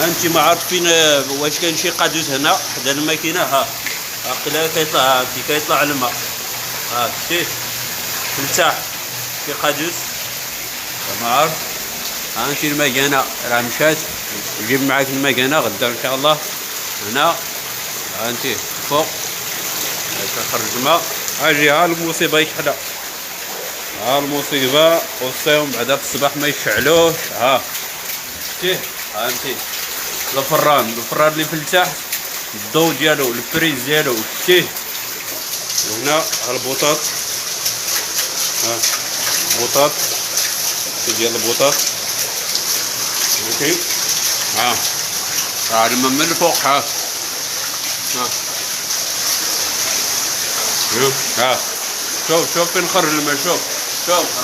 انت ما عارفين واش كاين شي قادوس هنا حدا الماكينه. ها عقلها كيطلع كيطلع الماء. ها شتي تلتاح شي قادوس ما عارف. ها انت المكانه راه مشات. جيب معاك المكانه غدا ان شاء الله. هنا ها انت فوق كنخرج الماء. اجي ها المصيبه يشحلها. ها المصيبه وصيهم بعدا في الصباح ما يشعلوش. ها شتي ها انت الفران اللي في التحت الضو ديالو البريز ديالو شتيه. وهنا ها البوطاط. ها البوطاط ديال البوطاط فهمتي. ها راه الماء من الفوق. ها ها شوف فين خرج الماء. شوف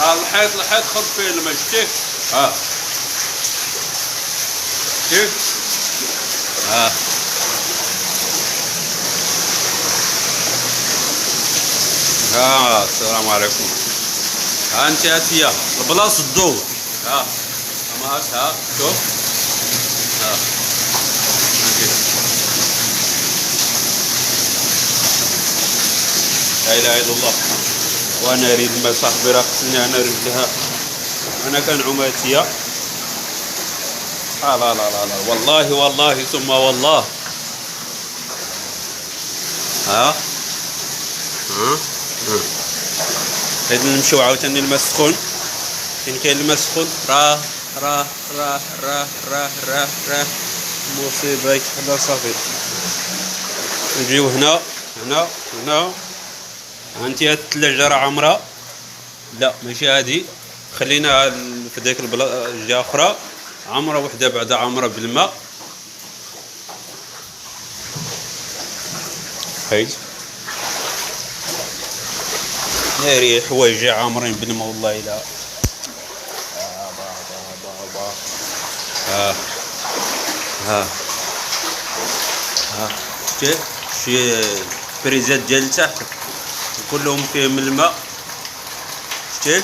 راه الحيط خرج فيه الماء شتيه. ها شتيه. ها السلام عليكم. ها انت هاتيا البلاص الضو. ها اما ها شوف. ها لا اله الا الله. وانا اريد ما صاحبي راه خصني انا رجلها. انا كنعوماتيا. لا والله ثم والله. ها هاد نمشيو عاوتاني الماء السخون. فين كاين الماء السخون راه مصيبه يتحلى صافي. نجيو هنا هانتي هاد الثلاجه راه عامره. لا ماشي هادي، خلينا في ديك الجهه اخرى عامره وحده بعدا عامره بالماء. هاي ناري حوايجي عامرين بالماء والله الا. شتي شي بريزات ديال تحت كلهم فيهم الماء شتي.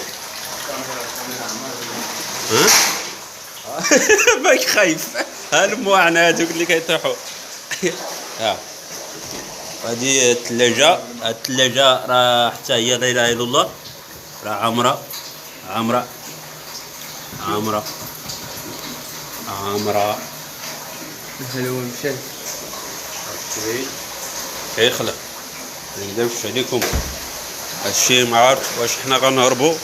ماك خايف. ها المواعن هادوك اللي كيطيحوا. ها هادي الثلاجه راه حتى هي لا اله الا الله راه عامره. هو مشى كيخلق. ما نكذبش عليكم هادشي ما عارف واش حنا غنهربوا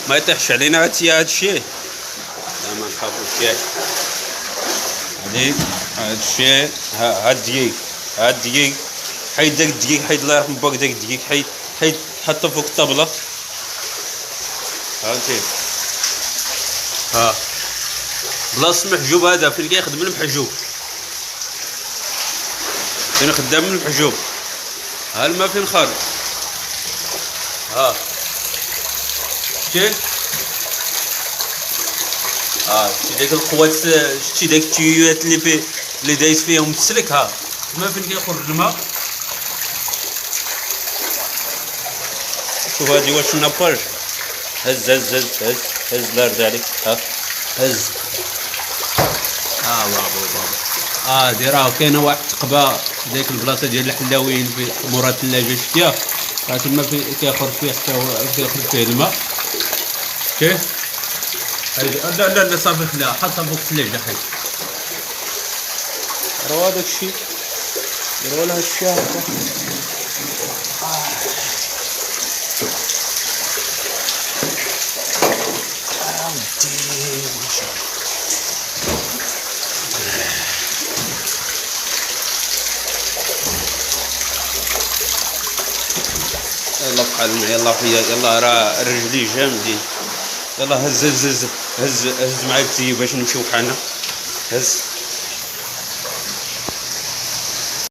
ما يطيحش علينا هادشي. لا ما نخافوش ياك. هادشي ها الدقيق حيد داك الدقيق. حيد الله يرحم باك داك الدقيق. حيد حطو فوق الطابله. ها انتي ها بلاصه المحجوب هذا فين كيخدم المحجوب. فين خدام المحجوب. ها الماء فين خارج. ها شتي شتي ديك القوات. شتي داك التيوات اللي دايز فيهم السلك. ها الماء فين كيخرج الماء. شوف هادي واش ناباج. هز الله يرضي عليك. هز بابا. هادي راه كاينه واحد التقبه ديك البلاصه ديال الحلاويين في مورا الثلاجه شتيها. راه تما كيخرج فيه حتى هو كيخرج فيه الماء شتيه. لا صافي خليها حطها فوق الثلاجه. حيد راه هذاك الشيء ديروا لها الشيء هكا. يلا بحال يلا فيا يلا راه رجلي جامدين. يلا هز معايا التيب باش نمشيو بحالنا. هز